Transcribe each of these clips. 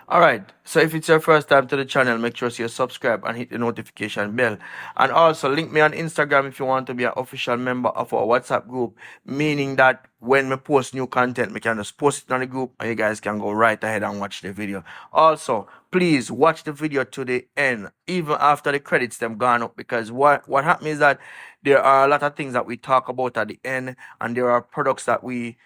Alright, so if it's your first time to the channel, make sure you subscribe and hit the notification bell. And also link me on Instagram if you want to be an official member of our WhatsApp group, meaning that when we post new content, we can just post it on the group and you guys can go right ahead and watch the video. Also, please watch the video to the end, even after the credits them gone up, because what happens is that there are a lot of things that we talk about at the end, and there are products that we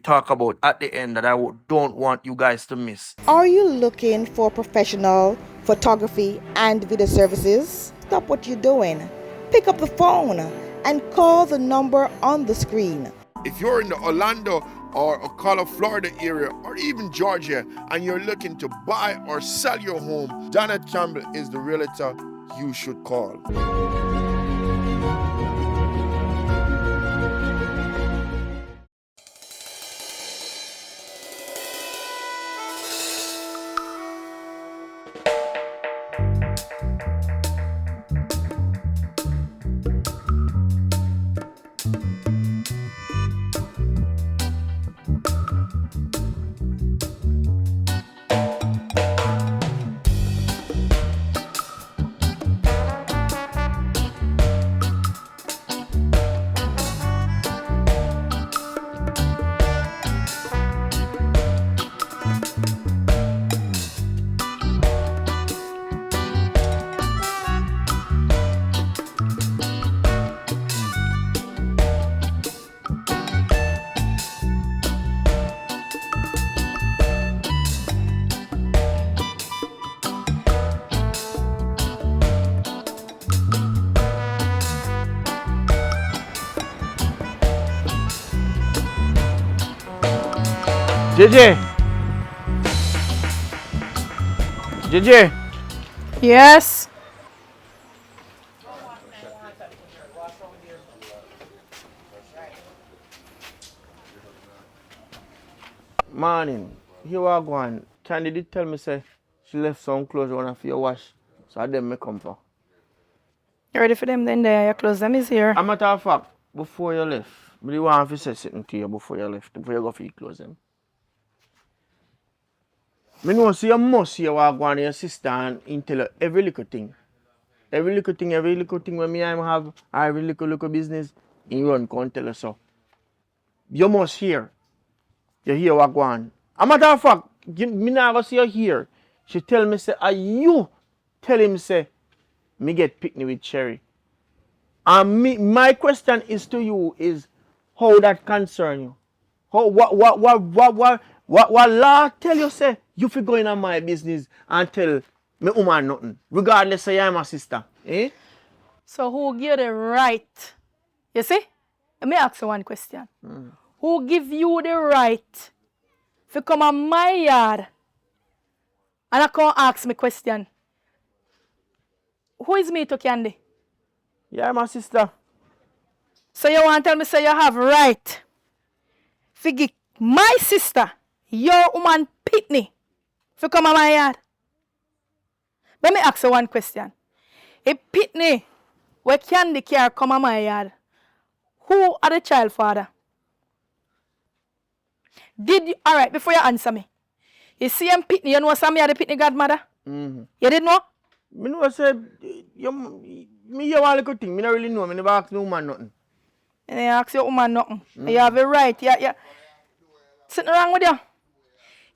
talk about at the end that don't want you guys to miss. Are you looking for professional photography and video services? Stop what you're doing. Pick up the phone and call the number on the screen. If you're in the Orlando or Ocala, Florida area, or even Georgia, and you're looking to buy or sell your home, Janet Campbell is the realtor you should call. JJ! JJ! Yes. Morning. Here we are going. Candy did tell me say she left some clothes on for your wash. So I them me come for. You ready for them then there? Your clothes them is here. A matter of fact, before you left, I want to say something to you before you left, before you go for your clothes them. I know so you must see what go on your sister and tell her every little thing. Every little thing when me I have every little business, you run come tell her so. You must hear. You hear what go on. A matter of fact, me not go see you here. She tell me say, are you tell him say me get picnic with Cherry. And my question is to you is how that concern you? How what law tell you say you fi go in on my business and tell me woman nothing, regardless say I'm my sister. Eh? So who give you the right? You see? Let me ask you one question. Who give you the right to come on my yard and I come ask me question? Who is me to Candy? Yeah, my sister. So you want to tell me say you have right to give my sister, your woman pitney, to come on my yard? Let me ask you one question. If pitney where Candy care come on my yard, who are the child father? Did you, all right, before you answer me, you see him pitney, you know some are the pitney godmother? Mm-hmm. You didn't know? Me know say me hear one little thing, me not really know, me never ask no woman nothing. And you ask your woman nothing. You have a right. Yeah. Something wrong with you?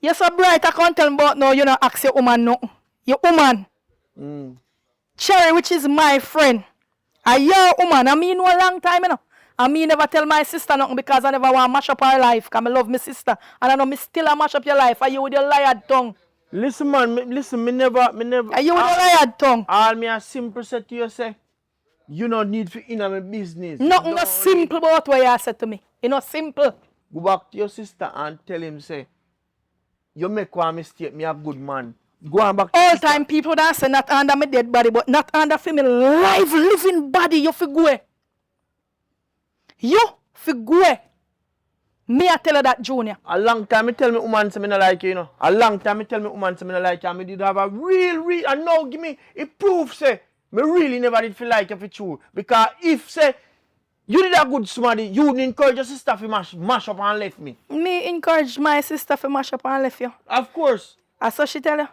You're so bright, I can't tell me about no, you don't ask your woman nothing. Your woman. Cherry, which is my friend. And your woman, I mean no long time, you know. I mean never tell my sister nothing because I never want to mash up her life. Because I love my sister. And I know me still a mash up your life. Are you with your liar tongue? Listen man, me never. Are you with your liar tongue? All me a simple say to you say, you don't need to in my business. Nothing no simple about what you said to me. You know simple. Go back to your sister and tell him say, you make one mistake, me a good man. Go on back to all sister. time people that say not under my dead body, but not under for me live living body, you fi go. You fi go. Me I tell her that, Junior. A long time me tell me woman say me not like you know. A long time me tell me woman say me not like you. And me did have a real and now give me it proof say me really never did feel like you for true. Because if say you did a good somebody, you would encourage your sister to mash up and left me. Me encourage my sister to mash up and left you. Of course. I saw she tell you.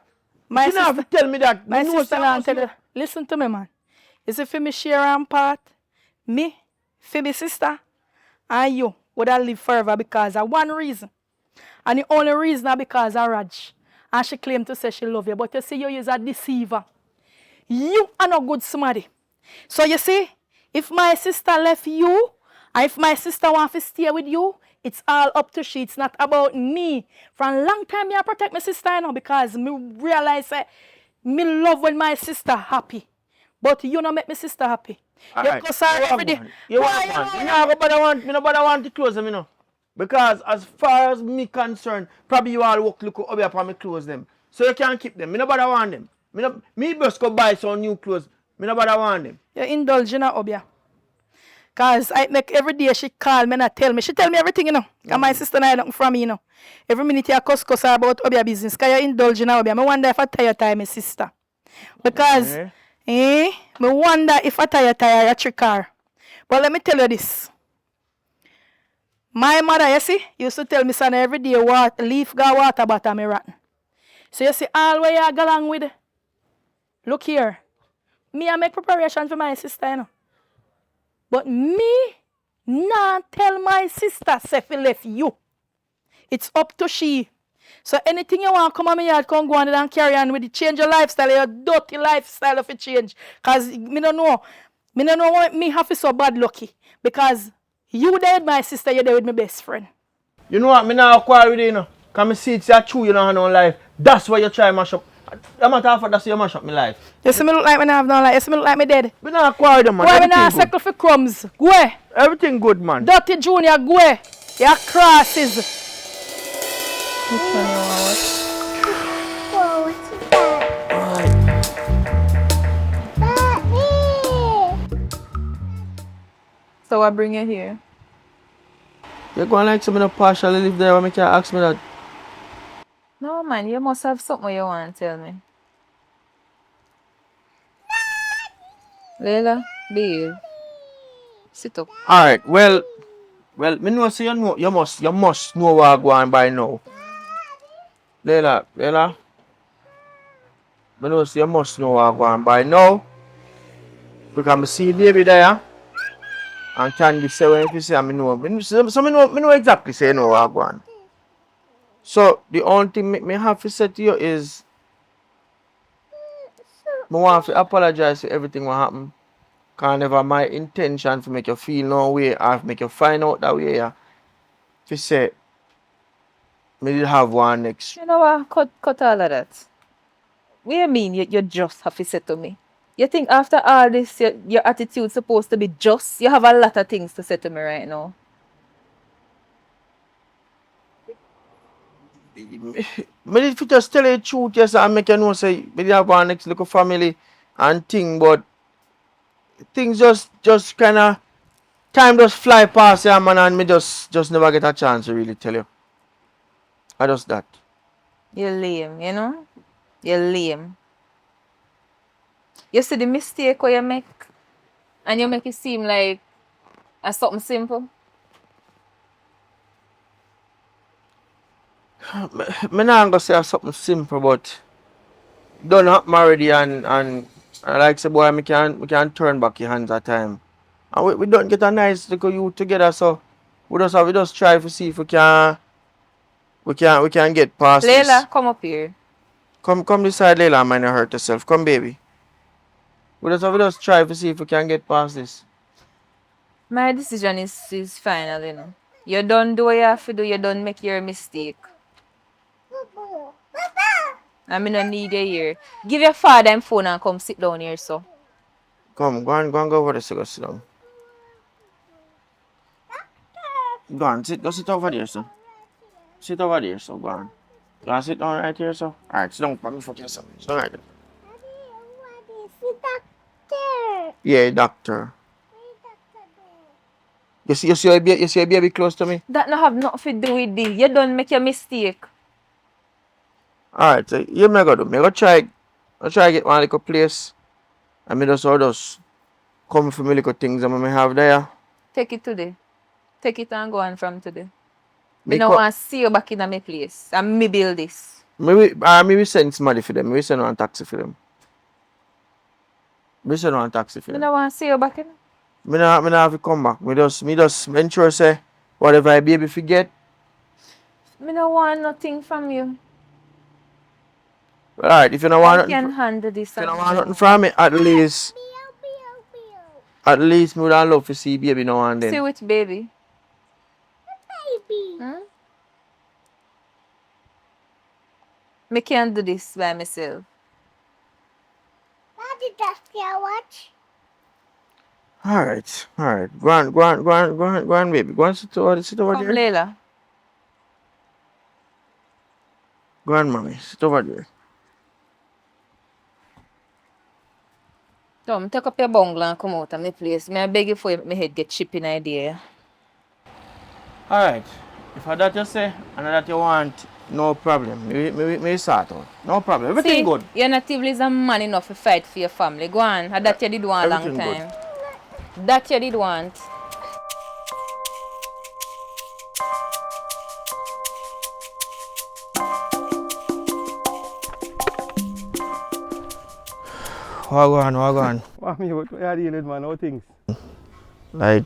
My She not have sister, to tell me that. my Me know sister say I now must tell know. you. Listen to me, man. You see, for me share and part, me, for my sister, and you would have live forever because of one reason. And the only reason is because of Raj. And she claimed to say she love you. But you see, you is a deceiver. You are not good somebody. So you see, if my sister left you, and if my sister wants to stay with you, it's all up to she. It's not about me. For a long time, I protect my sister, you know, because me realize that me love when my sister happy. But you don't make my sister happy. You Alright, cuss her every day. You Why want one. you Me know? no bother want to close them, you know. Because as far as me concerned, probably you all work look up here for me close them. So you can't keep them. Me no bother want them. Me just go buy some new clothes. Me no bother want them. You indulge in her, Obia. Because I make every day she call me and tell me. She tell me everything, you know. And my sister and I nothing from me, you know. Every minute you cuss her about Obia business. Because you indulge in her, Obia. I wonder if I tire my sister. Because, me wonder if I tire you trick her. But let me tell you this. My mother, you see, used to tell me, son, every day, leaf go water butter me rotten. So you see, all where you go along with, look here. Me, I make preparation for my sister, you know. But me, not tell my sister, say, fi left you. It's up to she. So anything you want, come on me yard, come go on and carry on with it. Change your lifestyle, your dirty lifestyle of it change. Because me don't know. Me don't know why me have to so bad lucky. Because you there with my sister, you there with my best friend. You know what? Me now quarrel with you, you know. Because me see it's true you don't have no life. That's why you try mash up. I'm not half that's why you mash up my life. You see me look like me not have no life. You see me look like me dead. Me not quarrel with them, man. Why me not Everything good. circle for crumbs? Go away. Everything good, man. Dirty Junior, go away. Your crosses. Which one you want? So I bring you here. You're going like some of partially live there when me can ask me that. No, man, you must have something you want to tell me. Leila, babe. Sit up. Alright, well, me know say you must know what I'm going by now. Leila, me know say you must know what I'm going by now. Because I see baby there and Candy say when you say I know. So me know exactly say you know what I'm going. So the only thing me have to say to you is I want to apologize for everything what happened. Cause never my intention to make you feel no way or make you find out that way. Yeah. To say me did have one next. You know what? Cut all of that. What do you mean you just have to say to me? You think after all this, your attitude supposed to be just? You have a lot of things to say to me right now. Me if you just tell you the truth, yes, I make you know say me did have one next little family and thing, but things just kinda time just fly past yeah man and me just never get a chance to really tell you. I just that. You're lame, you know? You're lame. You see the mistake what you make, and you make it seem like something simple. Me not gonna say something simple but done happen already and like say boy me can turn back your hands at time. And we don't get a nice little youth together so we just try to see if we can get past Leila, this. come up here. Come this side Layla and not hurt yourself. Come baby. We just try to see if we can get past this. My decision is final, you know. You don't do what you have to do, you don't make your mistake. I mean, I need you here. Give your father him phone and come sit down here, so. Come, go and go over there so go sit down. Go on, go sit over there, so. Sit over there, so go on. Go and sit down right here, so. Alright, sit down for me for yourself. Sit down right there. Yeah, doctor. You see your baby close to me? That no have nothing to do with this. You don't make your mistake. Alright, so you may go do. Me go try get one little place. And me just come for me little things that I have there. Take it today. Take it and go on from today. Me Me no co- want to see you back in my place. And me build this. Maybe send somebody for them. Maybe send one taxi for them. Maybe send one taxi for I them. don't want to see you back in. Me not have to come back. Me just ensure say whatever I baby forget. I don't want nothing from you. Alright, if you don't I want can nothing, handle this. if you don't on want my nothing own. from me, at least me would have love to see baby now and See then. which baby? Hmm? Me can't do this by myself. Alright. Go on, baby. Go on, sit over Come, there. Layla. Go on, mommy. Sit over there. Come, take up your bungalow and come out of my place. Me I beg you for my head get chip in idea. Alright. If I that you say and that you want, no problem. Me sort out. No problem. Everything See, good. you're not even a man enough to fight for your family. Go on. And that you did want a long Everything good. time. That you did want. Wagwan. What me, what you are dealing with, man? How things? Like,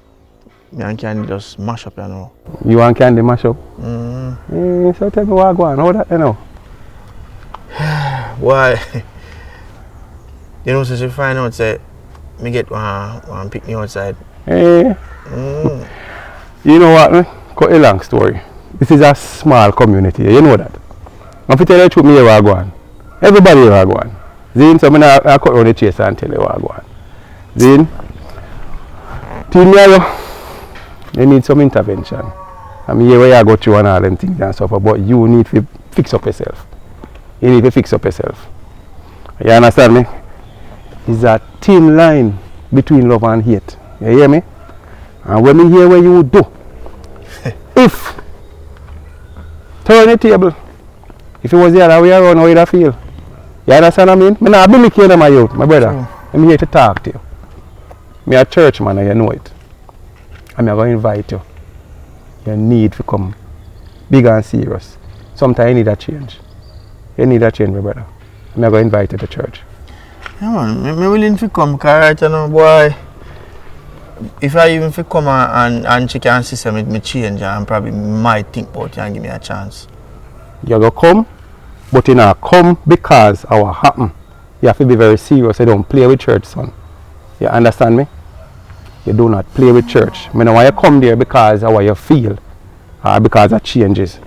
me and Candy just mash up, you know. You want candy mash up? So tell me what go on. How that, you know? Why? You know, since you find out, say, me get one pick me outside. Eh, you know what, me? Cut a long story. This is a small community, you know that. If you tell you the truth, me here what go on. Everybody here what go on. Zin, so I cut around the chase and tell you what go on. Zin, team here, you need some intervention. I mean, here where you go through and all them things and stuff, but you need to fix up yourself. You need to fix up yourself. You understand me? It's a thin line between love and hate. You hear me? And when me hear what you do, if turn the table, if it was the other way around, how would I feel? You understand what I mean? I not be making them my youth, my brother. I'm here to talk to you. Me a church man and you know it. I'm going to invite you. You need to come big and serious. Sometimes you need a change. You need a change, my brother. I'm going to invite you to church. Yeah, man, me willing to come, because right now, boy, if I even fi come and she can see some me change, and probably might think about it and give me a chance. You go come, but you know, come because of what happen. You have to be very serious. You don't play with church, son. You understand me? You do not play with church. I know why you come there because of what you feel or because of changes.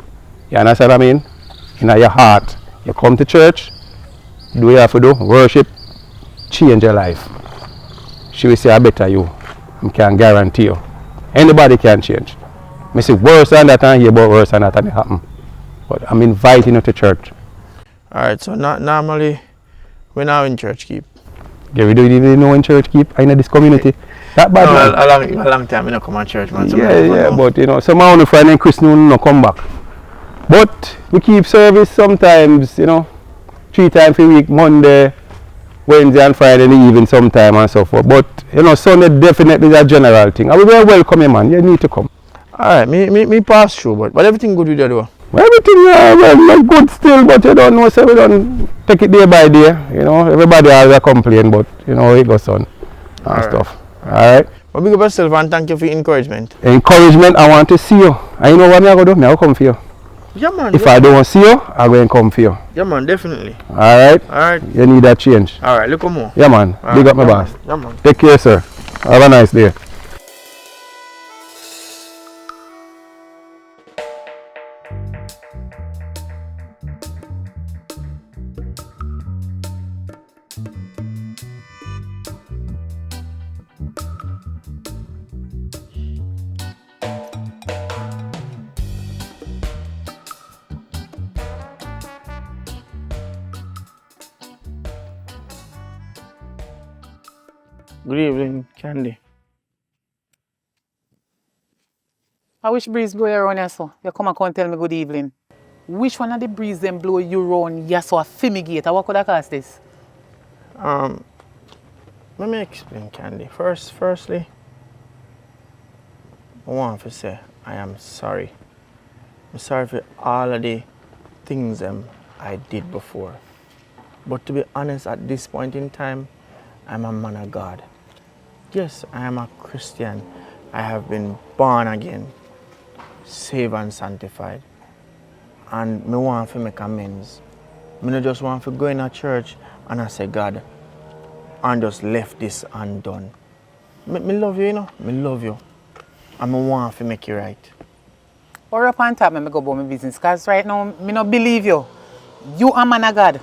You understand what I mean? In your heart. You come to church, do what you have to do, worship, change your life. She will say, I better you. I can guarantee you. Anybody can change. I say worse than that and hear about worse than that and it happen. But I'm inviting you to church. Alright, so normally, we're now in church keep. You really know in church keep in this community. That bad man. A long time I don't come to church, man. So Yeah, but you know, some of the friends in Christian no come back. But we keep service sometimes, you know, 3 times a week, Monday, Wednesday and Friday in the evening sometime and so forth. But you know, Sunday definitely is a general thing. I will very welcome you, man. You need to come. Alright, me pass through, but everything good with you though. Well, everything well, not good still, but you don't know, so we don't take it day by day. You know, everybody has a complaint, but you know, it goes on and stuff. Alright. Well, big up yourself and thank you for your encouragement. Encouragement, I want to see you. And you know what I'm going to do? I'll come for you. Yeah, man. If I don't see you, I'm going to come for you. Yeah, man, definitely. Alright? Alright. You need that change. Alright, look more. Yeah, man. Big up my boss. Yeah, man. Take care, sir. Have a nice day. Good evening, Candy. I wish breeze blow you around here, so you come and come and tell me good evening. Which one of the breeze them blow you around here so a fumigate? What could I cost this? Let me explain, Candy. Firstly, I want to say I am sorry. I'm sorry for all of the things I did before. But to be honest, at this point in time, I'm a man of God. Yes, I am a Christian. I have been born again, saved and sanctified. And me want to make amends. Me not just want to go in a church and I say, God, and just left this undone. Me love you, you know. Me love you. And me want to make it right. Hurry up and tap me go about my business. Because right now, me not believe you. You are man of God.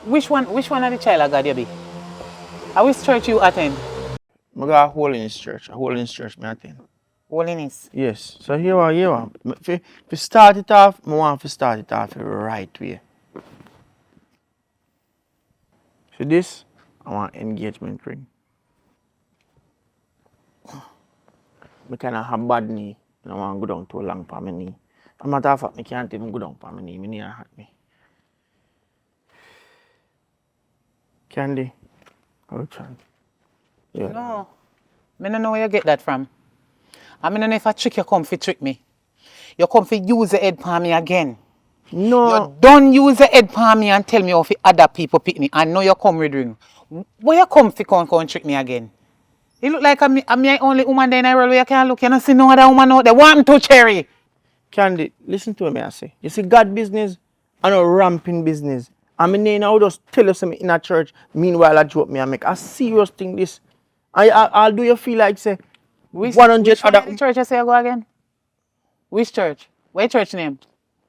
Which one of the child of God you be? I which church you attend? I got a holiness church. A holiness church me attend. Holiness. Yes. So here you are. If start it off, I want to start it off the right way. So this, I want engagement ring. I kind of have bad knee. I want to go down too long for my knee. As a matter of fact, I can't even go down for my knee. My knee hurt me. Candy, how you trying? Yeah. No. I don't know where you get that from. I mean, if a trick you come for trick me. You come for use the head palm me again. No. You don't use the head palm me and tell me how for other people pick me. I know you come with ring. Where you come for come trick me again? You look like I'm the only woman there in the world where you can look. You don't see no other woman out there. Want to cherry? Candy, listen to me, I say. You see, God business and a ramping business. I mean, I will just tell you something in a church. Meanwhile, I joke me and make a serious thing this. I'll do you feel like, say, Which 100 one other... the church you say you go again? Which church? What church name?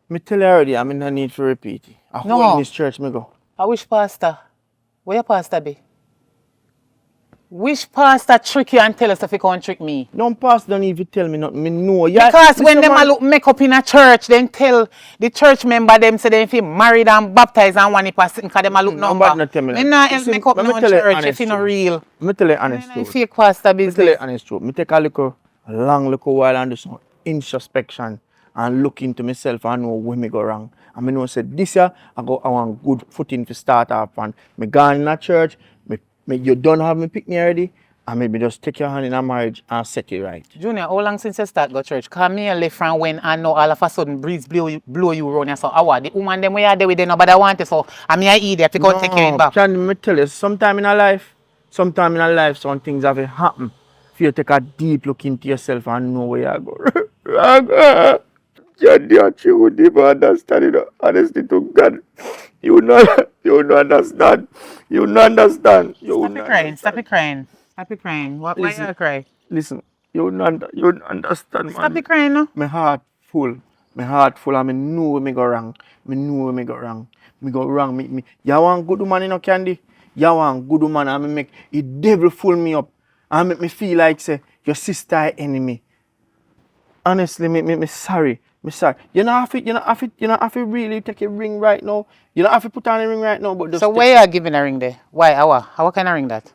Me tell you already, I mean, no need to repeat it. I No. hold in this church, me go. I wish pastor. Where your pastor be? Which pastor trick you and tell us if you can't trick me? No pastor don't even tell me nothing. Me know. Yeah, Because when listen, them a man. look make up in a church, then tell the church member them say they feel married and baptized and one if a sitting because them a look number. Nobody not tell me Me that. not help Listen, make up let me no tell you church honest if it's not truth. real. Let me tell you honest And truth. fake pastor Let me tell you business. honest truth. Me take a long while and do some introspection and look into myself and know where me go wrong. And I know say this year I want good footing to start off and me gone in a church, you don't have me pick me already, and maybe just take your hand in a marriage and set it right. Junior, how long since you start go church? Cause me left from when I know all of a sudden breeze blow you around and so the woman them we are there with them nobody want it so I mean I eat it if you take care of it back. Can me tell you, sometime in a life, some things have to happen. If you take a deep look into yourself and know where you go. You would never understand it. Honestly to God. You would not understand. You would not understand. Stop it crying. Why you cry? Listen, you would not understand, man. Stop it crying no. My heart full. And I know where me go wrong. Me go wrong. You want good woman, you know, Candy? You want good woman and me make the devil fool me up. And make me feel like say your sister enemy. Honestly, me sorry. Me sorry. You know have to really take a ring right now. You don't have to put on a ring right now, but just So why you are giving a ring there? Why? How can I ring that?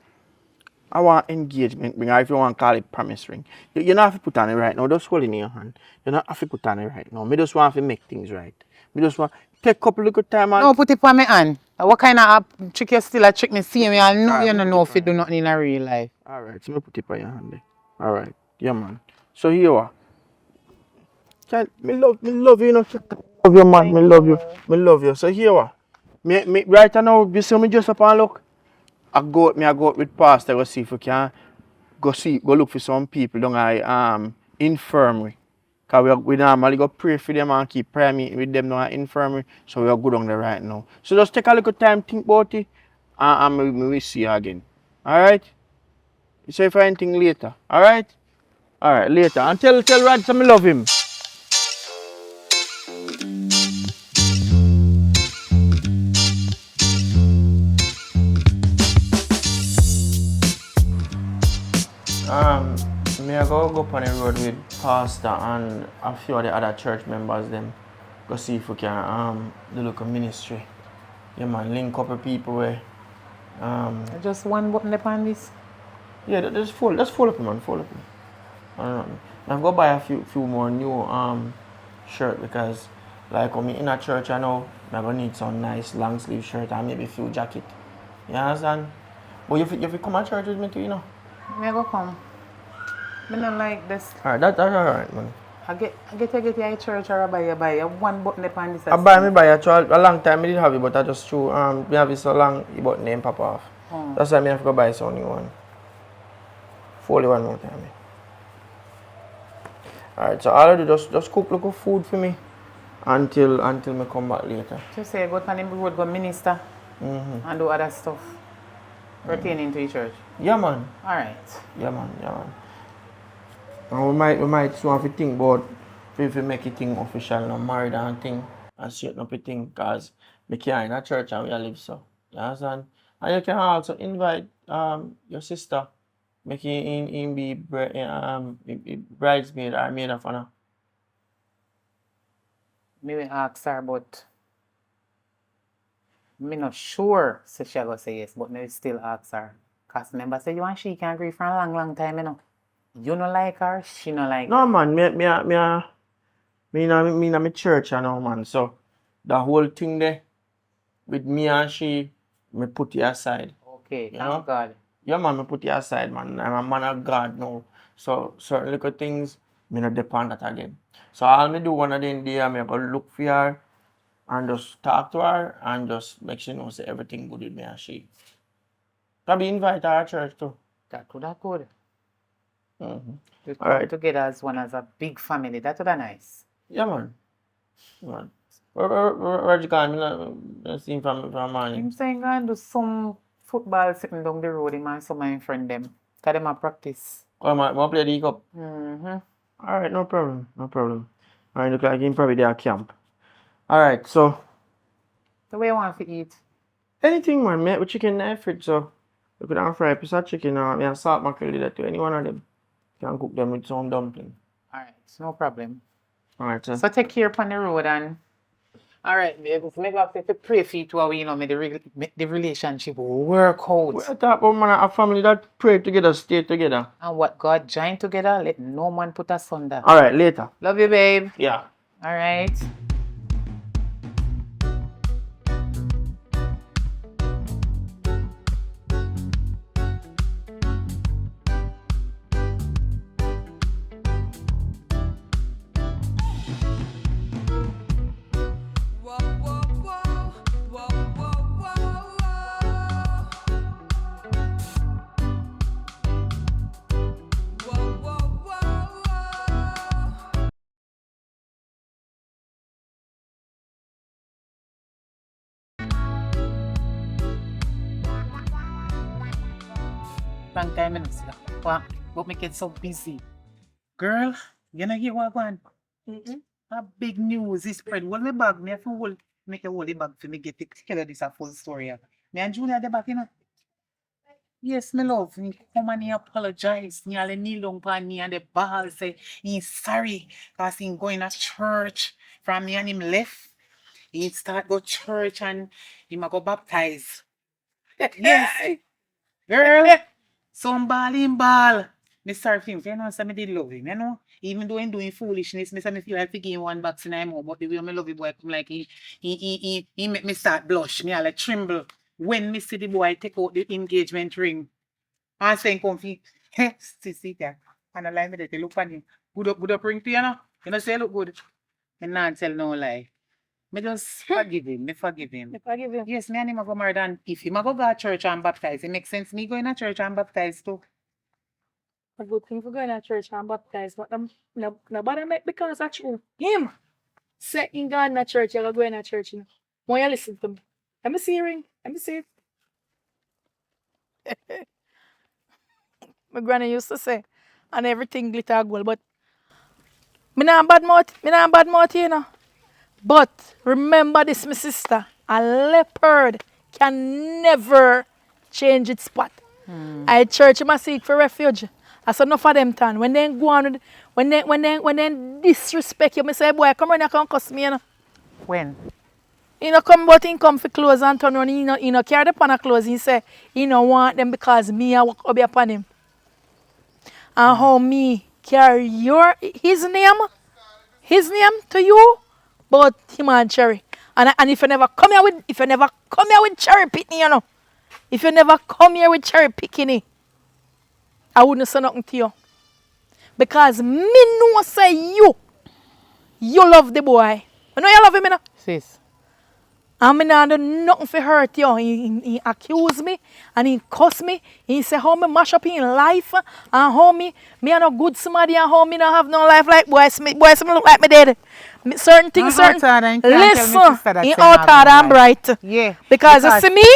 I want engagement ring, or if you want to call it promise ring. You don't have to put on it right now, just hold it in your hand. You don't have to put on it right now. Me just want to make things right. Me just want take a couple of good time and No, put it on my hand. What kind of trick you still a trick me see me? I know you don't know if you do nothing in a real life. alright, so me put it on your hand there. Alright. Yeah man. So here you are. Me love you, you know. Love you man, me love you. So here you are. Me right now, you see me just up and look. I go out with pastor go see if we can go look for some people down at infirmary. Cause we normally go pray for them and keep prayer meeting with them down at infirmary. So we are good on there right now. So just take a little time, think about it, and we will see you again. Alright? So if anything later. Alright? Alright, later. And tell Rod some love him. Me I go up on the road with pastor and a few of the other church members them. Go see if we can do local ministry. Yeah man, link up with people where Just one button upon this. yeah, just fold up man, fold up. I'm gonna buy a few more new shirt because like when me in a church I know I'm gonna need some nice long sleeve shirt and maybe a few jacket. You understand? But you come to church with me too, you know. Me go come. Me not like this. Alright, that's alright man. I get a church or I buy a one button upon this. I buy me buy a long time I did have it, but I just threw me have it so long the button name pop off. That's why I have to go buy some new one. Fully one more time. Alright, so all I do just cook little food for me until me come back later. Just say go on the road, go minister and do other stuff pertaining to the church. Yeah man. Alright. Yeah man. And we might soon have to think about if we make it thing official and married and thing and straighten up a thing because we can't in a church and we live so. You understand? And you can also invite your sister, make him be bridesmaid or maid of honor. Maybe ask her, but I'm not sure so she go say yes, but maybe still ask her. Because remember, say you and she can agree for a long time, you know. You don't like her, she don't like No man, me in my church you know man. So the whole thing there with me and she, me put it aside. Okay, You thank know? God. Yeah man, me put it aside man. I'm a man of God now. So certain little things, me not depend on that again. So all me do one of them day, me go look for her and just talk to her and just make sure know say everything good with me and she. Probably invite her to church too. That good. Mm-hmm. We All come right. together as one as a big family. That would be nice. Yeah man. Where you gone? I see him from morning. I'm saying go and do some football sitting down the road, him and some of my friend them. Because them a practice. Oh, I play the cup. Alright, no problem. Alright, look like him probably there at camp. Alright, so The way you want to eat. anything man, mate with chicken in the fridge, so you could have fry a piece of chicken or me and salt mackerel that to any one of them. You can cook them with some dumpling. Alright, no problem. Alright, so So take care upon the road and alright, maybe have to pray for you to you know, make the relationship work out. we talk about man a family that pray together, stay together. And what God joined together, let no man put asunder. Alright, later. Love you, babe. Yeah. Alright. Long time in this. What make it so busy? Girl, you know hear what going? A big news is spread. Hold me bag, me have to hold, make a hold the bag for me get it. Tell this a full story. Me and Julia the back, you know. Yes, my love. He come and he apologize. He all kneel down upon me and the ball say he's sorry because he going to church. From me and him left. He start go church and he might go baptize. Yes. Girl, some ball in ball. Me sorry for him. You know, so me did love him, you know. Even though I'm doing foolishness, me say me feel like to give him one vaccine and more. But the way me love the boy come like he make me start blush. Me all like tremble when me see the boy take out the engagement ring. And saying comfy, see there. And I like me that they look funny. Good up ring to you know. You know say look good. And not tell no lie. Me just forgive him. Me forgive him. You forgive him. Yes, me and him a go married and if him a go to church and baptize, it makes sense me going to church and baptize too. A good thing for going to church and baptized, but nobody make because that's true. Him say in God in church, you're going to church, you know. When you listen to me. Let me see your ring. Let me see it. My granny used to say, and everything glitter gold, but me not bad mouth, you know. But remember this, my sister, a leopard can never change its spot. I church must seek for refuge. That's enough of them time. When they go on with, when they disrespect you, me say, boy, come on, you can cuss me, you know. When? You know, come but in come for clothes and turn around, you know, carry the pan of clothes. He say, you know, want them because me, I walk up upon him. And how me carry his name to you, but him and Cherry. And if you never come here with cherry picking, you know. If you never come here with cherry picking, I wouldn't say nothing to you. Because me know say you You love the boy. I know you love him, you know. Sis. And me not do nothing for hurt you. He accuse me and he cuss me. He say how me mash up in life and how me a no good somebody and how me not have no life like boys. Boys me look like me dead. Certain things, How certain. hard and can't tell me Listen, sister that he say out have hard no and life. bright. Yeah. Because you see me,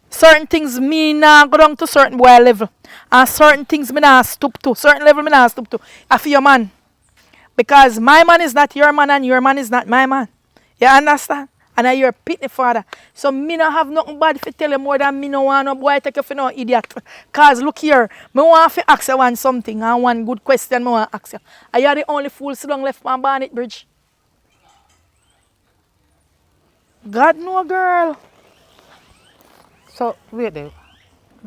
certain things me not go down to certain boy level. And certain things me not stoop to. Certain level me not stoop to. I feel your man. Because my man is not your man and your man is not my man. You understand? And I your pitney father. So me not have nothing bad to tell you more than me no want no boy take you for no idiot. Cause look here, me want to ask you one something and one good question me want to ask you. Are you the only fool sit down left on Barnet Bridge? God no girl. So, wait there.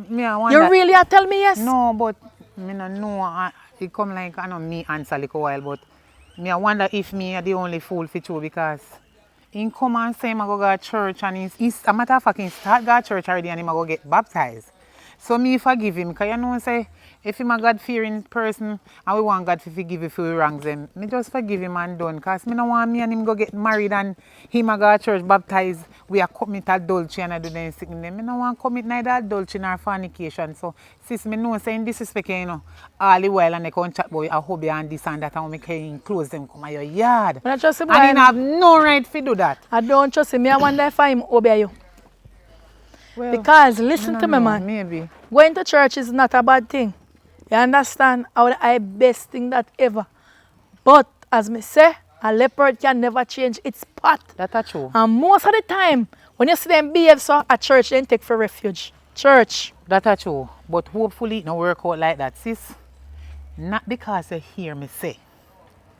Me I wonder. You really are tell me yes? No, but me no know. It come like I know me answer like a while, but me I wonder if me are the only fool for true because he come and say I go to church and he's a matter of fact he start go to church already and he go get baptized. So me forgive him because you know say if him a God fearing person and we want God to forgive if we wrongs them, me just forgive him and done because me no want me and him go get married and him a go to church baptized we are commit adultery and I do them sick them. Me no want commit neither adultery nor fornication. So sis me know saying disrespect you know all the while and they come chat about a hobby and this and that and me can close them come at your yard. I trust him, And he have no right to do that. I don't trust him. Me I wonder if him obey you. Well, Because listen I to don't me, know, man. maybe. Going to church is not a bad thing. You understand? I best thing that ever. But as me say, a leopard can never change its path. That's true. And most of the time, when you see them behave so at church, they take for refuge. Church. That's true. But hopefully it no work out like that, sis. Not because you hear me say,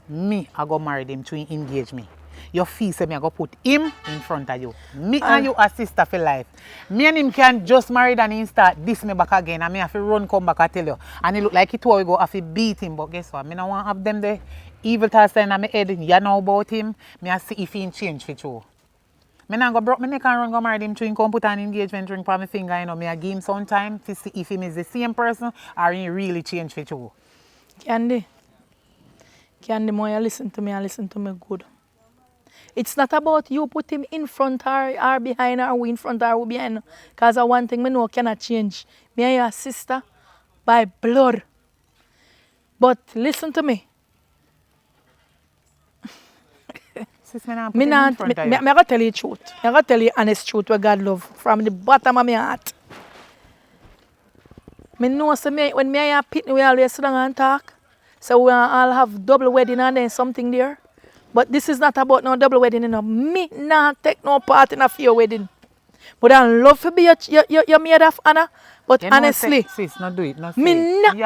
me I go marry them to engage me. Your fee say me I go put him in front of you. Me and you a sister for life. Me and him can just marry and he start this me back again and me have to run come back and tell you. And it look like it we go have to beat him. But guess what? Me no want have them the evil thoughts in my head. You know about him. Me I see if he change for true. Me not go broke my neck and run go marry him to him come put an engagement ring for my finger, you know. Me I give him some time to see if him is the same person or he really change for true. Candy, more you listen to me and listen to me good. It's not about you put him in front or behind or we in front or we behind. Because one thing me know cannot change. Me and your sister by blood. But listen to me. Sis, me not put Me him in not, front of me you. gotta tell you the truth. I gotta tell you honest truth what God love from the bottom of my heart. Me know so me, when me and your pitney we always sit down and talk. So we all have double wedding and then something there. But this is not about no double wedding, you know. Me not take no part in a your wedding. But I love to be your maid of honor. But You know, honestly, sis, no do it. No me say. no- You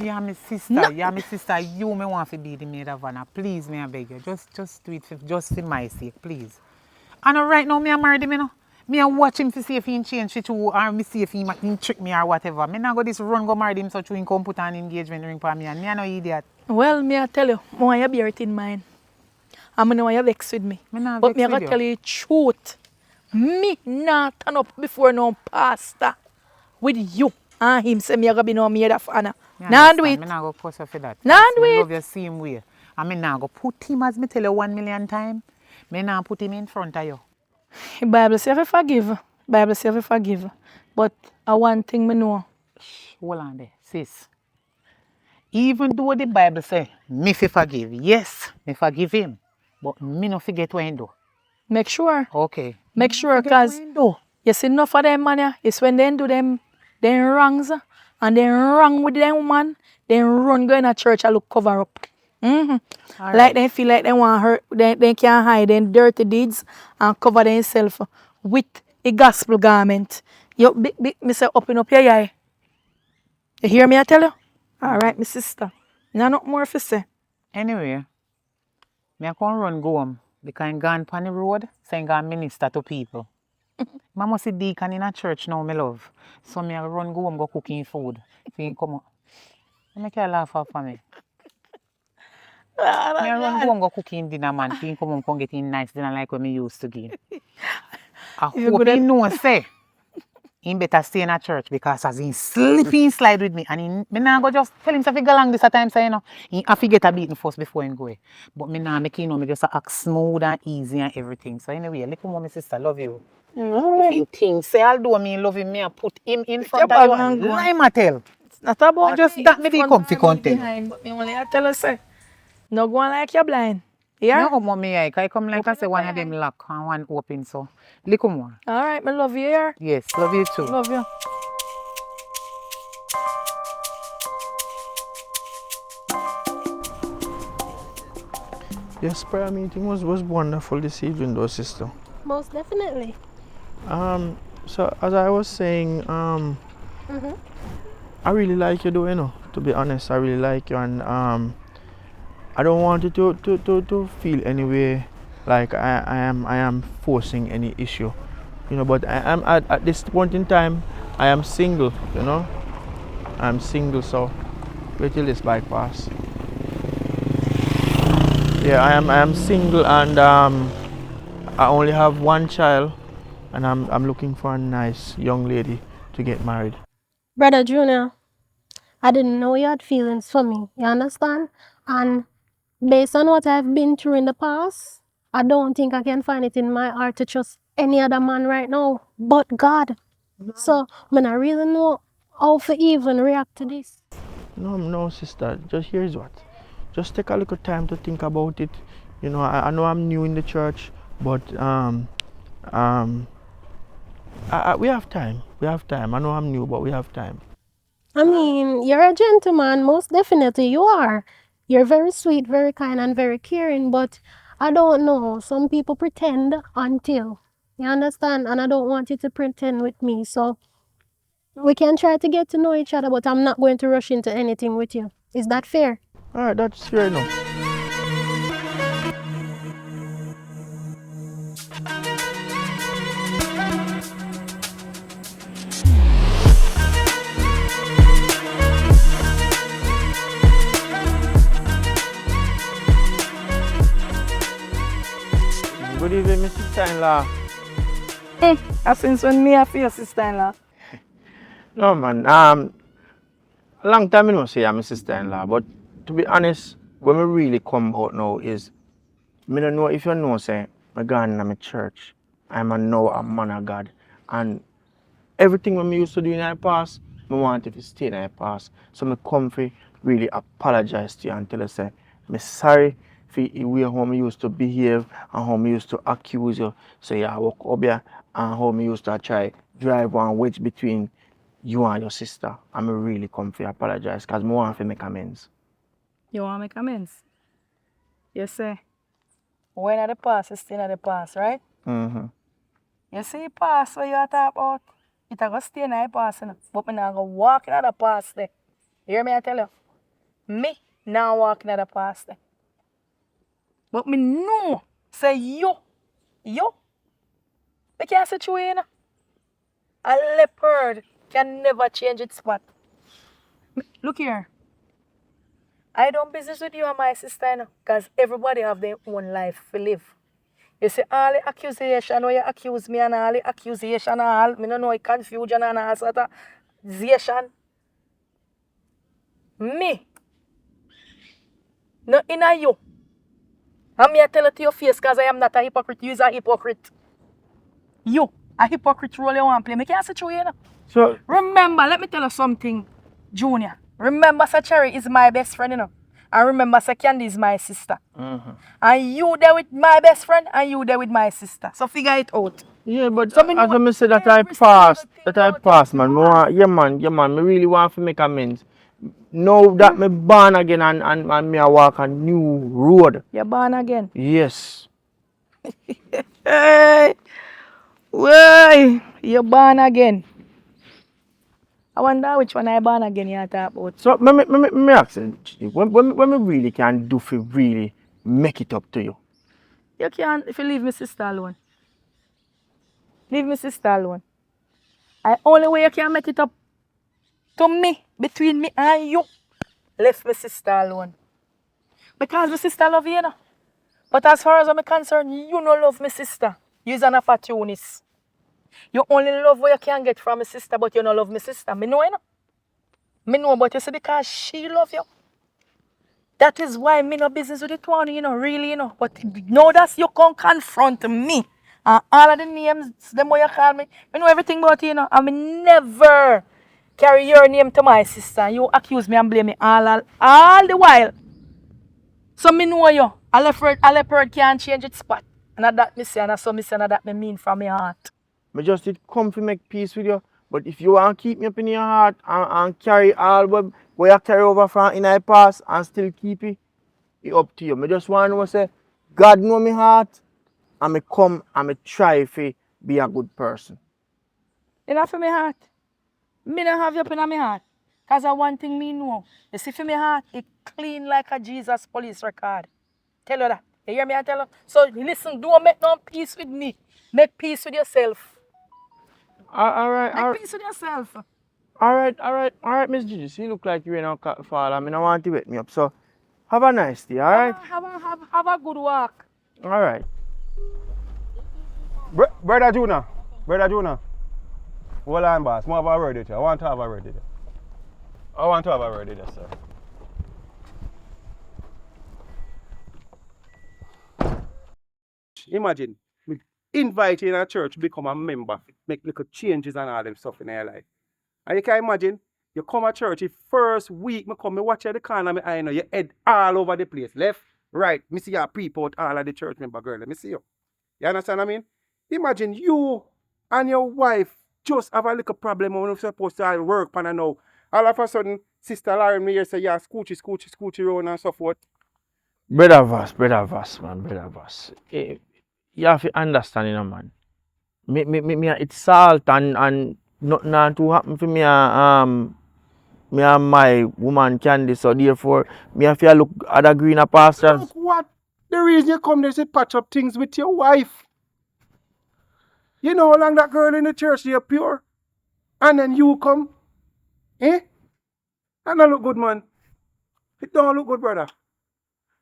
are my sister. No. You are my sister. You me want to be the maid of honor. Please, me I beg you. Just do it just for my sake, please. And right now, me I married him, you know. Me I watch him to see if he change for true or me see if he trick me or whatever. Me not go this run go marry him so true he come put an engagement ring for me and me I no idiot. well, me I tell you, I want you bear it in mind. And I know you vex with me. Me not But vex me I with gotta you. tell you the truth. Me not turn up before no pastor with you and him say me I gotta be no maid of honor. Me Nah do understand. it. Me not go cuss you for that. Nah Cause do me it. love you same way. And me not go put him as me tell you 1,000,000 times. Me not put him in front of you. The Bible say if forgive. Bible say if forgive. But one thing me know. Hold on there, sis. Even though the Bible say me fi forgive, yes, me forgive him. But me no forget what he do. Make sure. Okay. Make sure Forget what because he do. you see enough of them man yeah, it's when they do them wrongs and they wrong with them woman, they run going to church and look cover up. All Like right. they feel like they want hurt, they can't hide them dirty deeds and cover themselves with a gospel garment. You me say open up your eye. You hear me I tell you? Alright, my sister. Not more to say. Anyway, me I come run go home because I'm gone on the road, so I'm gonna minister to people. I must see deacon in a church now, my love. So me I run go home go cooking food. If he come up. Make you laugh off for me. Me I run go home go cooking dinner, man. If he come home come get in nice dinner like when me used to give. I You're hope good he at- know say he better stay in a church because as he sleeping slide with me and me nah go just tell him to go along this a time, so you know, he have to get a beating first before he go. But me nah make him know me just act smooth and easy and everything. So anyway, little mommy sister, love you. If you think say although me love him, me I put him in front of you and lie my tell. It's not about Just me that in me be front comfy or me content. behind, but me only I tell her say, no go on like you're blind. Yeah? No, mommy, I come like I say one of them lock and one open, so little more. All right, me love you here. Yes, love you too. Love you. Yes, prayer meeting was wonderful this evening, though, sister. Most definitely. So as I was saying, I really like you, though, you know. To be honest, I really like you, and I don't want you to feel any way like I am forcing any issue, you know. But I am at this point in time, I am single, you know. I'm single, so wait till this bike pass. Yeah, I am single, and I only have one child, and I'm looking for a nice young lady to get married. Brother Junior, I didn't know you had feelings for me. You understand? And based on what I've been through in the past, I don't think I can find it in my heart to trust any other man right now but God. So, I really know how to even react to this. No, sister. Just here's what. Just take a little time to think about it. You know, I know I'm new in the church, but we have time. We have time. I know I'm new, but we have time. I mean, you're a gentleman, most definitely you are. You're very sweet, very kind, and very caring, but I don't know. Some people pretend until. You understand? And I don't want you to pretend with me. So we can try to get to know each other, but I'm not going to rush into anything with you. Is that fair? All right, that's fair enough. Good evening, Mrs. Sister-in-law. Since when me have your sister-in-law? No, man. Long time I know say I'm my sister-in-law, but to be honest, when we really come out now is, me don't know if you know, say, I gone in my church. I'm now a man of God, and everything when me used to do in my past, I want it to stay in my past. So I come for really apologize to you and tell you, say, I'm sorry for the way how I used to behave and how I used to accuse you. So yeah, I walk up here and how I used to try drive one wedge between you and your sister. I'm really come for apologize because I want to make amends. You want to make amends? You say, when at the past, it's still at the past, right? Mm-hmm. You see past what you are talking about? It a go stay in the past, you know? But me not go walk in the past there. You hear me I tell you? Me now walk in the past there. But me know, say you, me can't say you, you know? A leopard can never change its spot. Look here. I don't business with you and my sister, you know, because everybody have their own life to live. You see, all the accusation where you accuse me and all the accusation and all, me don't know the confusion and all sort of accusation. Me, no inna you. And me I tell it to your face because I am not a hypocrite. You is a hypocrite. You, a hypocrite role you want to play. Me can't say true, you know. So, Remember, let me tell you something, Junior. Remember, Sir Cherry is my best friend, you know. And remember, Sir Candy is my sister. And you there with my best friend, and you there with my sister. So figure it out. yeah, but So me as know I said that I every passed, single thing man. about Yeah, man, me really want to make amends. Now that me born again and me I walk a new road. You're born again. Yes. Hey, way, you're born again. I wonder which one I born again you talk about. So me ask you, when me really can do for really make it up to you. You can't if you leave my sister alone. Leave my sister alone. I only way you can make it up to me, between me and you, left my sister alone. Because my sister love you, you know. But as far as I'm concerned, you don't love my sister. You're an opportunist. You only love what you can get from a sister, but you don't love my sister. Me know, you know. Me know, but you see, because she love you. That is why me no business with it one, you know, really, you know. But now that you can confront me, and all of the names, them way you call me, I know everything about you, you know. I mean, never carry your name to my sister. You accuse me and blame me all the while. So me know you. A leopard can't change its spot. And that me say, and that's so me say, and that me mean from my heart. Me just did come to make peace with you. But if you want to keep me up in your heart and carry all what you carry over from in the past and still keep it up to you. Me just want to say, God know my heart, and me come and me try to be a good person. Enough for my heart. Me don't have you up in my heart. Because I one thing me know. You see for my heart, it clean like a Jesus police record. Tell you that. You hear me I tell you? So listen, don't make no peace with me. Make peace with yourself. All right, Make peace with yourself. all right, Miss Gigi. You look like you're in a fall. I mean, I want to wake me up. So have a nice day, all right? Have a good walk. All right. Brother Juna. Hold on, boss. I have a word with you. I want to have a word with you, sir. Imagine me invite you in a church, become a member, make little changes and all them stuff in your life. And you can imagine, you come to church, the first week, me come, me watch you the corner, me eye know your head all over the place. Left, right, me see you peep out all of the church member girl. Let me see you. You understand what I mean? Imagine you and your wife just have a little problem when you're supposed to work and now. All of a sudden, Sister Lauren me here say, yeah, scoochie round and so forth. Brother Vass, you have to understand, you know, man. Me it's salt and nothing to happen for me and my woman Candy, so therefore me have to look at the greener pastures. Look what? The reason you come there is to patch up things with your wife. You know how long that girl in the church, you're pure. And then you come. Eh? That don't look good, man. It don't look good, brother.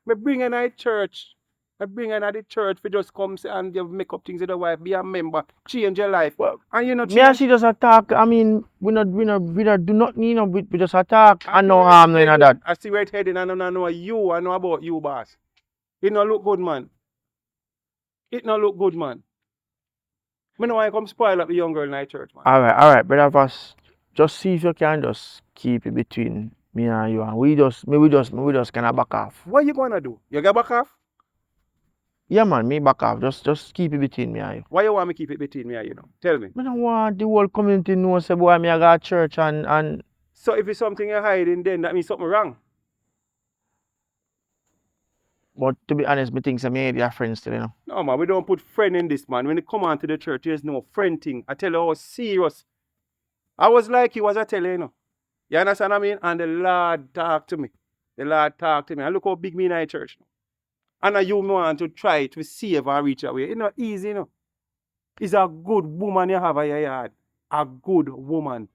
Me bring in a church. I bring in the church for just come and you make up things with the wife, be a member, change your life. Well, and you know, me and she just attack. I mean, we not do not need no, we just attack and no harm no in that. I see where it's heading and I know you, I know about you, boss. It not look good, man. It not look good, man. Me know I come spoil up the young girl in the church, man. All right, brother Vass. Just see if you can just keep it between me and you, and we just kind of back off. What you gonna do? You get back off? Yeah, man, me back off. Just keep it between me and you. Why you want me keep it between me and you know? Tell me. I don't want the whole community to know say boy me I got church and So if it's something you're hiding, then that means something wrong. but to be honest, me think some me ain't your friends still, you know. No, man, we don't put friend in this, man. When you come on to the church, there's no friend thing. I tell you how serious. I was like you, as I tell you, you know. You understand what I mean? And the Lord talked to me. And look how big me in the church. And now you want to try to save and reach away. It's not easy, you know. It's a good woman you have in your yard. A good woman.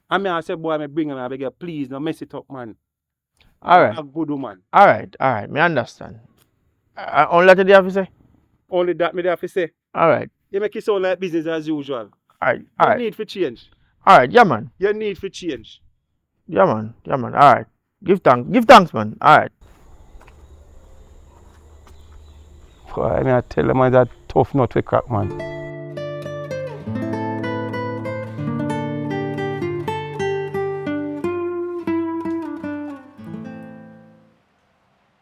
And me I say, boy, I bring her, I beg you, please, don't mess it up, man. All right. A good woman. All right, me understand. Only that you have to say? Only that me have to say. All right. You make it sound like business as usual. All You right. need for change. All right, yeah, man. You need for change. Yeah, man. All right. Give thanks, man. All right. Boy, I mean, I tell them, man, that tough nut to crack, man.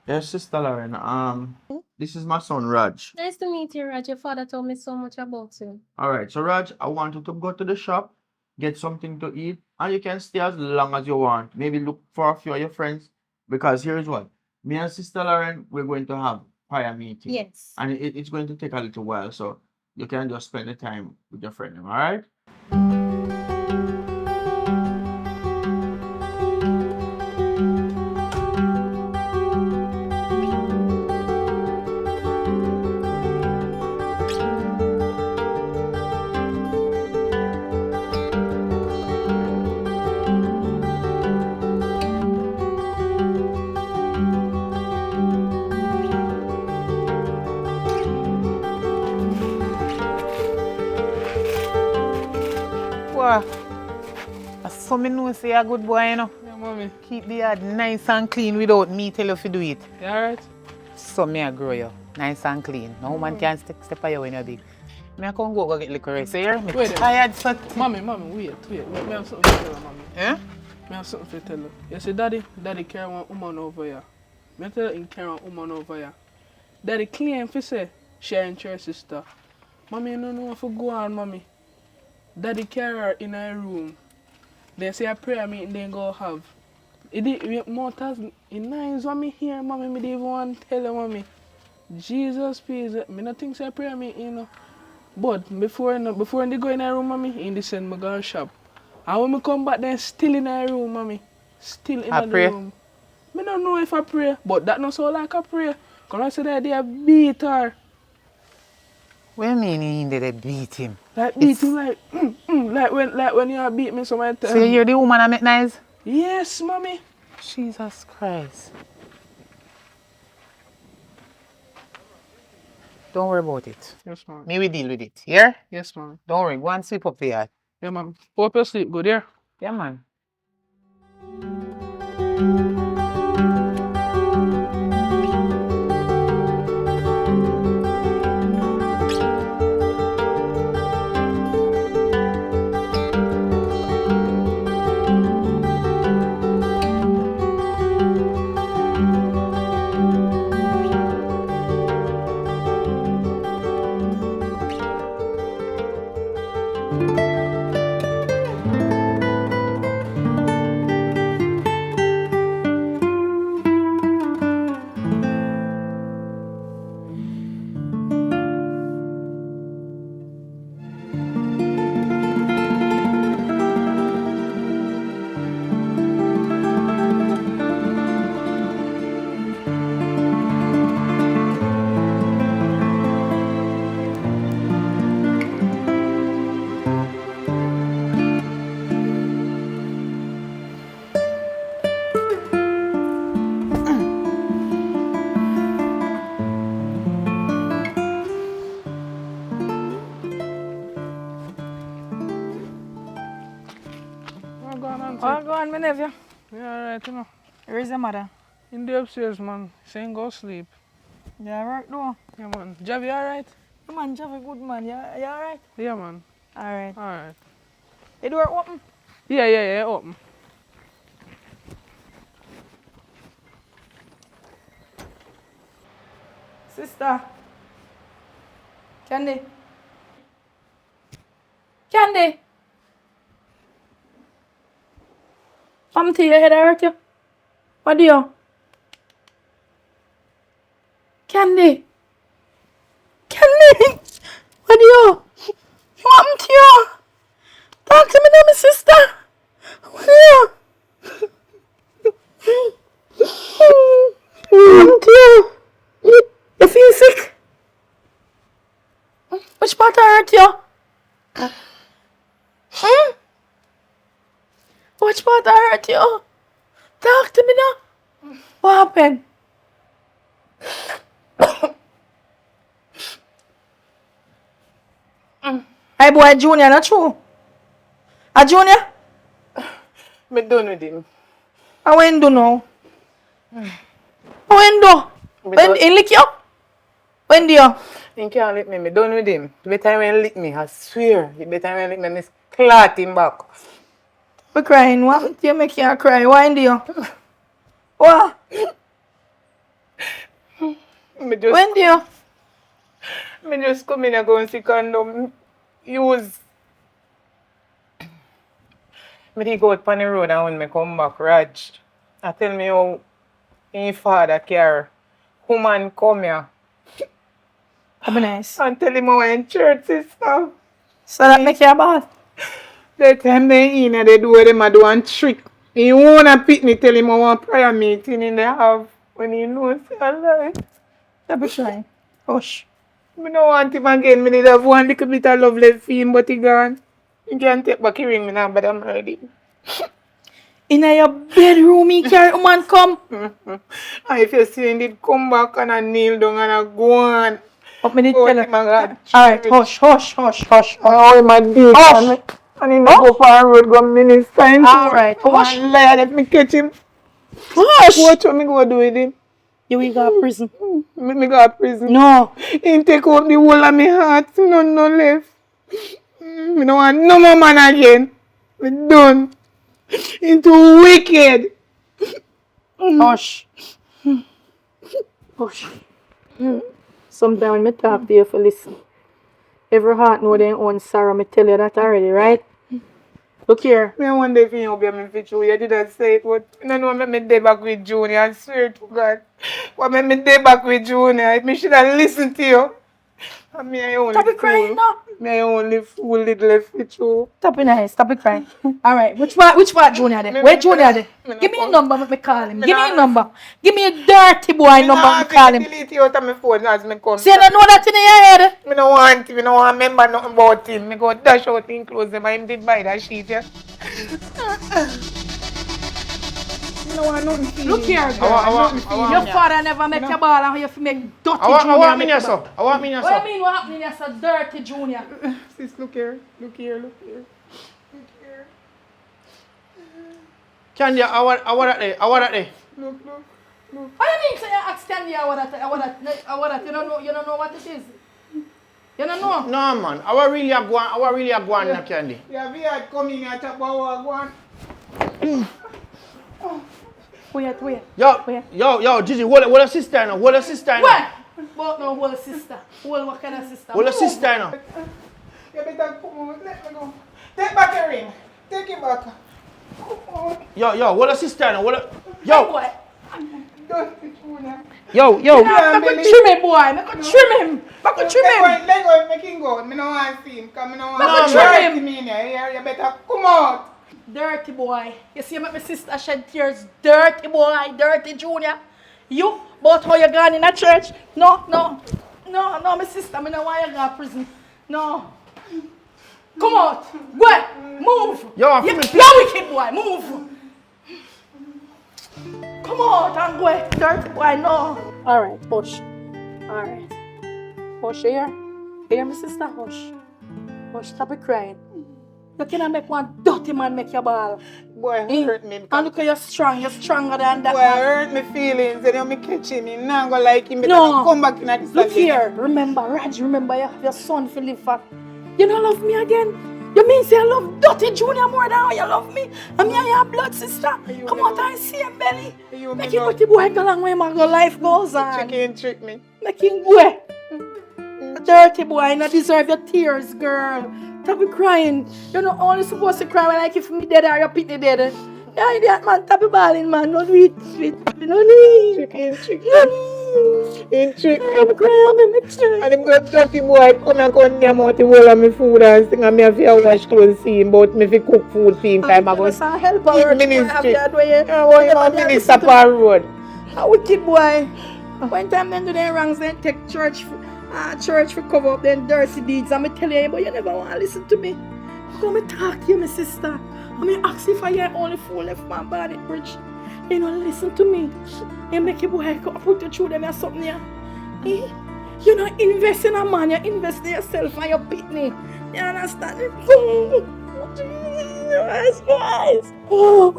Yes, Sister Lauren. This is my son Raj. Nice to meet you, Raj. Your father told me so much about you. All right, so Raj, I want you to go to the shop, get something to eat, and you can stay as long as you want. Maybe look for a few of your friends, because here's what: me and Sister Lauren, we're going to have prayer meeting. Yes. And it's going to take a little while, so you can just spend the time with your friend. All right? boy. So me know say you're a good boy, you know. Yeah, mommy. Keep the yard nice and clean without me tell you to do it. You alright? So me a grow you nice and clean. No woman can step on you when you're big. Me a come go get liquor rest. So you're me Wait a tired so Mommy, wait. Me have something to tell you, mommy. Eh? Me have something to tell you. You see, daddy carry one woman over here. Me tell you, he carry one woman over here. Daddy claim for say, she ain't your sister. Mommy, you don't know what to go on, mommy. Daddy carry her in her room. Then say a prayer meeting they go have. It did more task in nice what me hear, mommy. Me didn't even want to tell you, mommy. Jesus, please. Me not think say a prayer meeting, you know. But before they go in her room, mommy, in the send me go shop. And when me come back, then still in her room, mommy. Still in I the pray. room. Me don't know if I pray, but that not so like a prayer. Cause I said that they beat her. What do you mean he did they beat him? Like beat him like when you beat me somebody tell So you hear the woman I make nice? yes, mommy. Jesus Christ. Don't worry about it. Yes, mommy. Me will deal with it. Yeah? Yes, mommy. Don't worry. Go and sweep up the yard. Yeah, mommy. Hope you sleep good, yeah? Yeah, man. Oh, go on, auntie. Oh, go on, my nephew. Yeah, alright, you know. Where is your mother? In the upstairs, man. Saying go sleep. Yeah, right now. Yeah, man. Javi, alright? Come on, you have a good man. You alright? Yeah, man. Alright. Alright. The door open? Yeah, open. Sister. Candy. Candy. Come to your head, hurt you. What do you? Candy. Candy. What do you? What happened to you? Talk to me now, my sister. What do you? What happened to you? You feel sick? Which part hurt you? Which part hurt you? Talk to me now. What happened? Hey boy, Junior, not true. A Junior? Me done with him. I went do now. I went do. When he lick you? When do you? He can't lick me. Me done with him. The better when he lick me, I swear. The better when he lick me, me clot him back. We're crying. What you make you cry? Why do you? What? Me just, When do you? me just come in and go and see condom. Use. Me dey go out on the road and when me come back, Raj, I tell me how his father care. Woman come here That'd be nice. and tell him how in church sister. So that make you bad. The time they in and they do them a do one trick. He wanna pick me, tell him how a prayer meeting in the house when he knows I lie. That'd be trying. Hush. Me don't want him again. Me need have one little bit of love left for him, but he gone. He can't take back. He ring me now, but I'm ready. In your bedroom, he carry woman come. And if you see him did come back and I kneel down and I go on. What me did Oh, tell my her? God. Alright, hush. Oh, my dick. Hush. And in the go far road go minister him. All right, hush. One liar let me catch him. Hush! Watch what me go do with him. You will go to prison. Me go to prison. No. He take out the whole of my heart. No left. Me don't want no more man again. Me done. He too wicked. Hush. Hush. Sometimes when I talk to you for listen. Every heart know their own sorrow. Me tell you that already, right? Look here. Me wonder if you be me fit you. You didn't say it, but I don't know make me day back with Junior. I swear to God. What make me day back with Junior? If me should have listened to you. And me I only Stop it fool. crying now. Me I only fool it left with you. Stop it nice. Stop it crying. All right. Which part Junior there? Where Junior there? Give me a number. Make me call him. Give me a number. Give me a dirty boy number. Me call him. Delete you out of my phone as me come. See, you don't know that in your head. Me no want him. Me no want remember nothing about him. Me go dash out him clothes. Him and him did buy that sheet, yeah. Me no want nothing for Look him. here, girl. Your father never make your ball and you make dirty I Junior. want me here, sir. I want me here, What do you sir. mean what happening here, sir? Dirty Junior. Sis, look here. Look here. Look here. Look here. Candy, I want that there. I want that there. Look. What do you mean say you ask Candy I want that? You don't know what it is. You don't know? No, man. I want really a go on now, Candy. Yeah, we had come in and talk about what one. Wait. Yo, Gigi, hold a sister now. Hold a sister now. What? But no, hold a sister. Hold what kind of sister? Hold a sister now. You better come on. Let me go. Take back the ring. Take it back. Come on. Yo, hold a sister now. Hey, Yo, boy. Don't be true now. yo. I could trim him, boy. I could trim him. Let go, make him go. Me no want to see him. Cause me no want But to trim him. me in here. You better come out. Dirty boy. You see my sister shed tears. Dirty boy. Dirty Junior. You? About how you gone in a church? No, my sister. Me no want you go to prison. No. Come out. Go. Move. Yo, You're wicked boy. Move. Come out and go. Dirty boy. No. All right. Hush. All right. Hush here. Here, my sister. Hush. Hush. Stop it crying. You cannot make one dirty man make your ball. Boy, hurt me. And look at you strong. You're stronger than that Boy, man. hurt me feelings. And then me catch him. He not gonna like him. Better No. come back in this Look again. here. Remember, Raj, remember you have your son to live for. You don't love me again? You mean say I love Dirty Junior more than how you love me? And me and your blood sister. Come out and see him belly. You Make me him go- pretty boy go along where my life goes on. Trick me. Make him go. Dirty boy, you don't deserve your tears, girl. Stop it crying. You're not only supposed to cry when like if me dead or your pitney dead. Yeah, idiot man, stop it balling, man. Don't do it. No need. Trick. No need. He trick me. I'm crying, I'm crying. And him go dirty boy come and come near out the whole of me food and sing and me have to wash clothes see him but me fi cook food for him time ago. Just a help our Ministry. that way. I want him a minister per road. A wicked boy. One time them do their wrongs, then take church for cover up them dirty deeds. And me tell you, but you never want to listen to me. Come and talk to you, my sister. I mean, ask if I ain't only fool left my body bridge. You know, listen to me. You make your boy go put you through them or something here. You know, invest in a man, you invest in yourself and your pitney. You understand? Jesus Christ. No!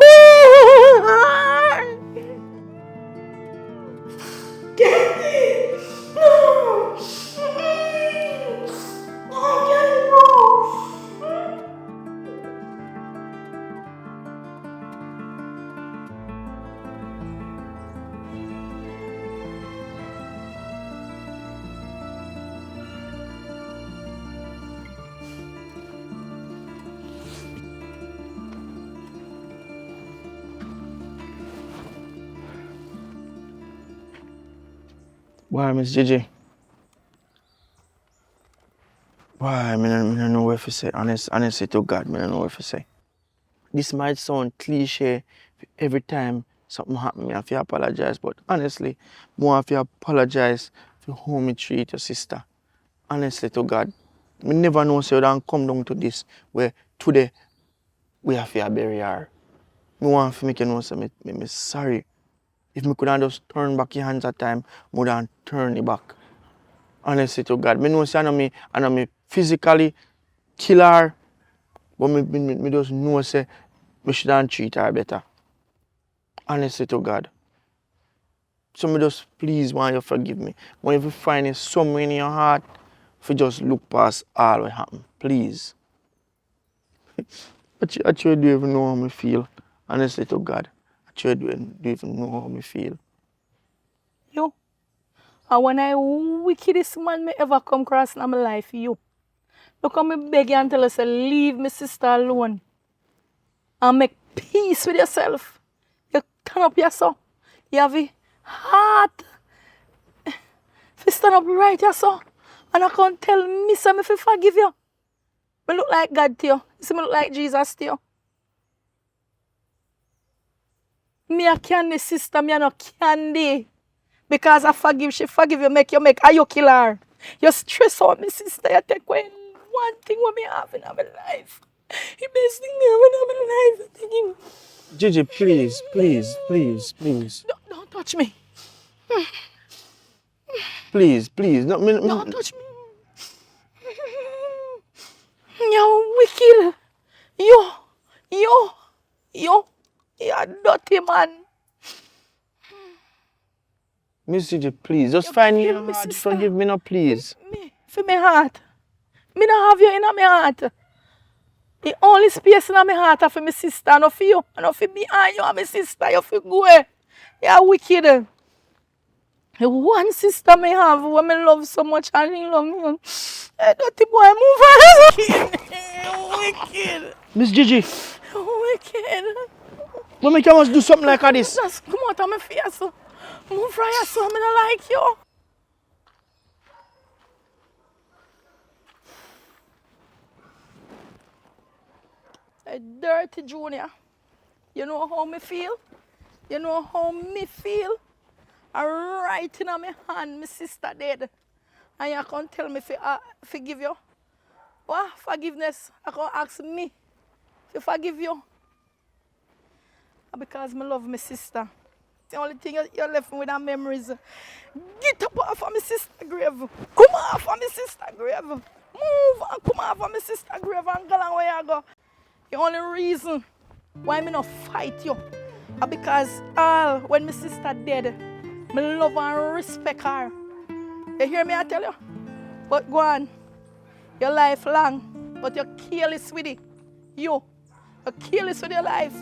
Why, Miss Gigi? Why, I don't know what to say. Honestly to God, I don't know what to say. This might sound cliche every time something happens, I have to apologize, but honestly, I have to apologize for how me treat your sister. Honestly to God. I never know so you don't come down to this where today we have to bury her. I want to make you know so me sorry. If I could have just turn back your hands at time, I would have turn it back. Honestly to God. I know say I know me physically kill her, But me just know say me should have treat her better. Honestly to God. So me just please want you forgive me. When you find it somewhere in your heart, for just look past all what happened. Please. I actually don't even know how I feel. Honestly to God. I actually don't even know how I feel. You. And when I wickedest man me ever come across in my life, you. Look how me beg you and tell us to leave my sister alone. And make peace with yourself. You stand up yourself. You have a heart. If stand up right yourself. And I can't tell me some if I forgive you. I look like God to you. You see me look like Jesus to you. Me a candy sister, me a no candy. Because I forgive, she forgive you, make, are you kill her? You stress out me sister, you take away one thing what me have in my life. The best thing me have in my life, I take him. Gigi, please, please, please, please. Don't touch me. Please, please. No, Don't touch me. You're wicked. You're a dirty man. Miss Gigi, please, just find me your me, heart. sister. Forgive me now, please. Me, for my heart. Me not have you in my heart. The only space in my heart is for my sister, not for you. Not for me and you and my sister. You for go. You're wicked. The one sister me have who me love so much and he love me. Hey, dirty boy, move on. Wicked. Miss Gigi, Wicked. when me can do something like this? Just come out of my face. Move from your son, I don't like you. A dirty junior. You know how me feel? You know how me feel? I right in my hand, my sister dead. And you can't tell me forgive you. What? Forgiveness? I can't ask me to forgive you. Because I love my sister. The only thing you left me with are memories. Get up off of my sister grave. Come off of my sister grave. Move and come off of my sister grave and go along where you go. The only reason why me not fight you is because when my sister dead, me love and respect her. You hear me I tell you? But go on. Your life long, but you're careless with it. You're careless with your life.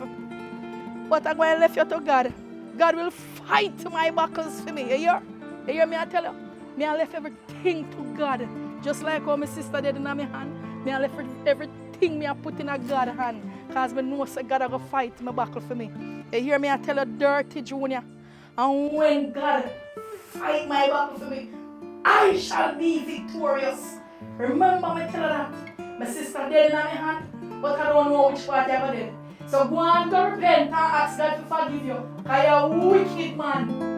But I'm going to leave you to God. God will fight my battles for me. You hear? You hear me I tell you? Me I left everything to God. Just like how my sister did in my hand. Me I left everything me I put in a God's hand. Because I know that God will fight my battle for me. You hear me I tell you, dirty junior. And when God fight my battle for me, I shall be victorious. Remember me tell her that. My sister dead in my hand, but I don't know which part I did. So go on to repent and ask God to forgive you. Because you're a wicked man.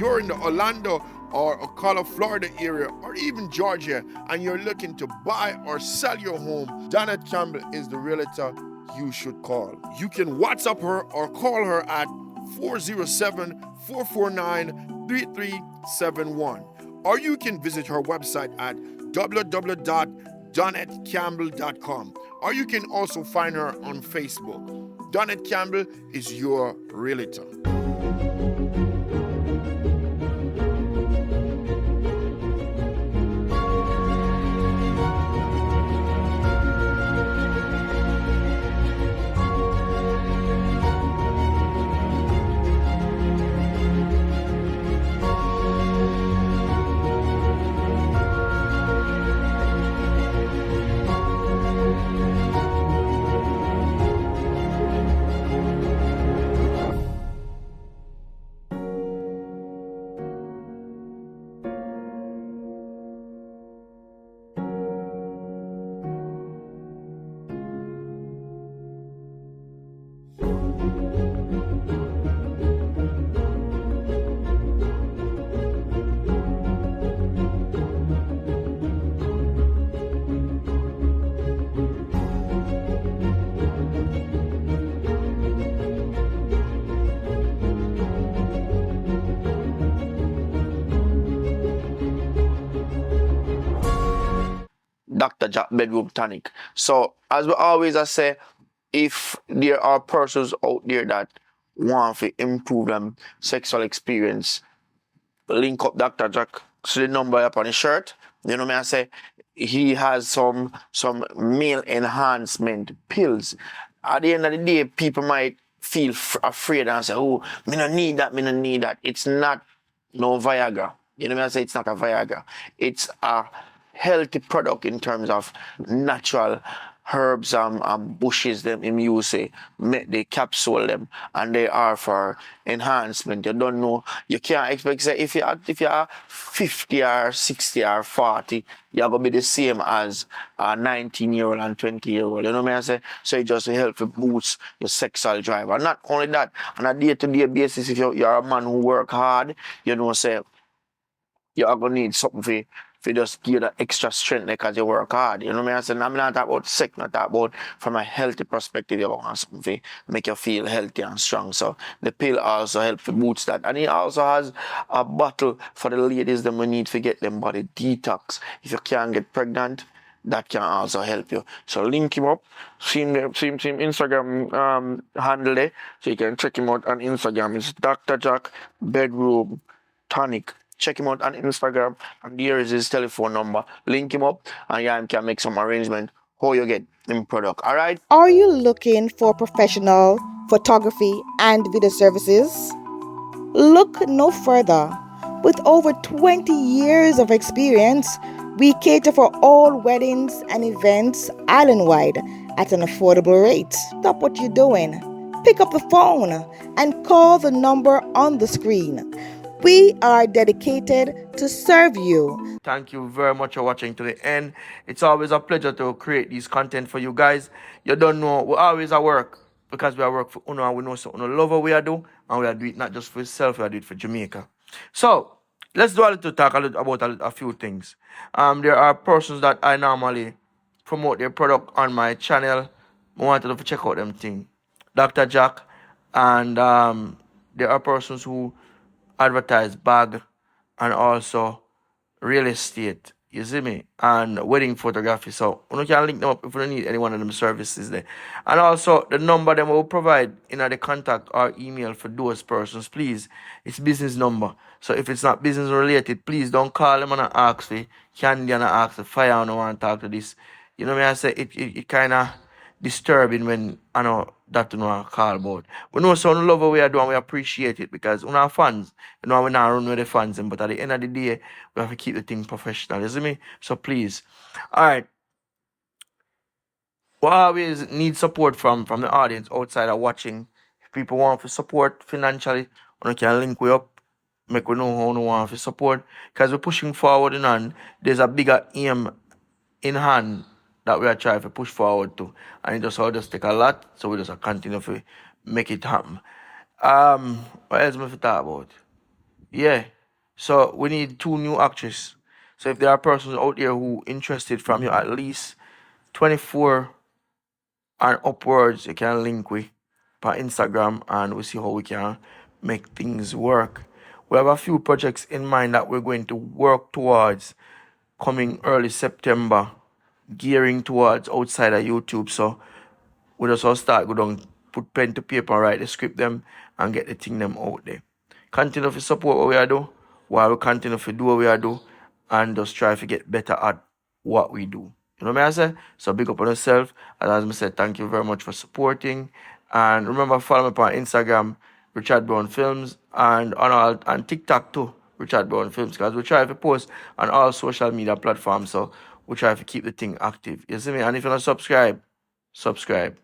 you're in the Orlando or Ocala, Florida area, or even Georgia, and you're looking to buy or sell your home, Janet Campbell is the realtor you should call. You can WhatsApp her or call her at 407-449-3371. Or you can visit her website at www.donetcampbell.com. Or you can also find her on Facebook. Donnet Campbell is your realtor. Dr. Jack Bedroom Tonic. So, as we always say, if there are persons out there that want to improve them sexual experience, link up Dr. Jack. So the number up on his shirt. You know me, I say he has some male enhancement pills. At the end of the day, people might feel afraid and say, "Oh, me no need that, me no need that." It's not no Viagra. You know me, I say it's not a Viagra. It's a healthy product in terms of natural herbs and bushes them him use say they capsule them and they are for enhancement. You don't know, you can't expect say if you're 50 or 60 or 40 you're gonna be the same as a 19-year-old and 20-year-old. You know what I say? So it just help to boost your sexual drive. And not only that, on a day-to-day basis, if you're a man who work hard, you know say you're gonna need something for just give you the extra strength because you work hard. You know what I mean? I'm not talking about sex, not talking about from a healthy perspective, you want something to make you feel healthy and strong. So the pill also helps to boost that. And it also has a bottle for the ladies that we need to get them body detox. If you can't get pregnant, that can also help you. So link him up, see him Instagram handle there, so you can check him out on Instagram. It's Dr. Jack Bedroom Tonic. Check him out on Instagram, and here is his telephone number. Link him up, and yeah, can make some arrangement how you get him product. All right. Are you looking for professional photography and video services? Look no further. With over 20 years of experience, we cater for all weddings and events island-wide at an affordable rate. Stop what you're doing. Pick up the phone and call the number on the screen. We are dedicated to serve you. Thank you very much for watching to the end. It's always a pleasure to create this content for you guys. You don't know, we always at work because we are work for Uno and we know so Uno love what we are do and we are doing it not just for yourself, we are doing it for Jamaica. So let's do talk about a few things. There are persons that I normally promote their product on my channel. I wanted to check out them thing. Dr. Jack, and there are persons who advertise bag and also real estate, you see me, and wedding photography. So you can link them up if you need any one of them services there. And also the number them will provide in the contact or email for those persons, please. It's business number. So if it's not business related, please don't call them and ask for candy and ask for fire and I want to talk to this. You know what I say? It kind of disturbing when I know that you know call about. We know so love what we are doing, we appreciate it because we are fans. You know we not run with the fans, but at the end of the day, we have to keep the thing professional, you see me? So please. Alright. We always need support from the audience outside of watching. If people want to support financially, we can link we up, make we know how we want to support. Because we're pushing forward and there's a bigger aim in hand that we are trying to push forward to. And it just take a lot, so we just continue to make it happen. What else we talk about? Yeah. So we need 2 new actresses. So if there are persons out there who interested from you at least 24 and upwards, you can link with per Instagram and we see how we can make things work. We have a few projects in mind that we're going to work towards coming early September, gearing towards outside of YouTube. So we just all start go down, put pen to paper, write the script them and get the thing them out there. Continue to support what we are do, while we continue to do what we are do, and just try to get better at what we do. You know what I say? So big up on yourself. And as I said, thank you very much for supporting. And remember, follow me on Instagram, Richard Brown Films, and on TikTok too, Richard Brown Films, because we try to post on all social media platforms. So we try to keep the thing active. You see me? And if you're not subscribe, subscribe.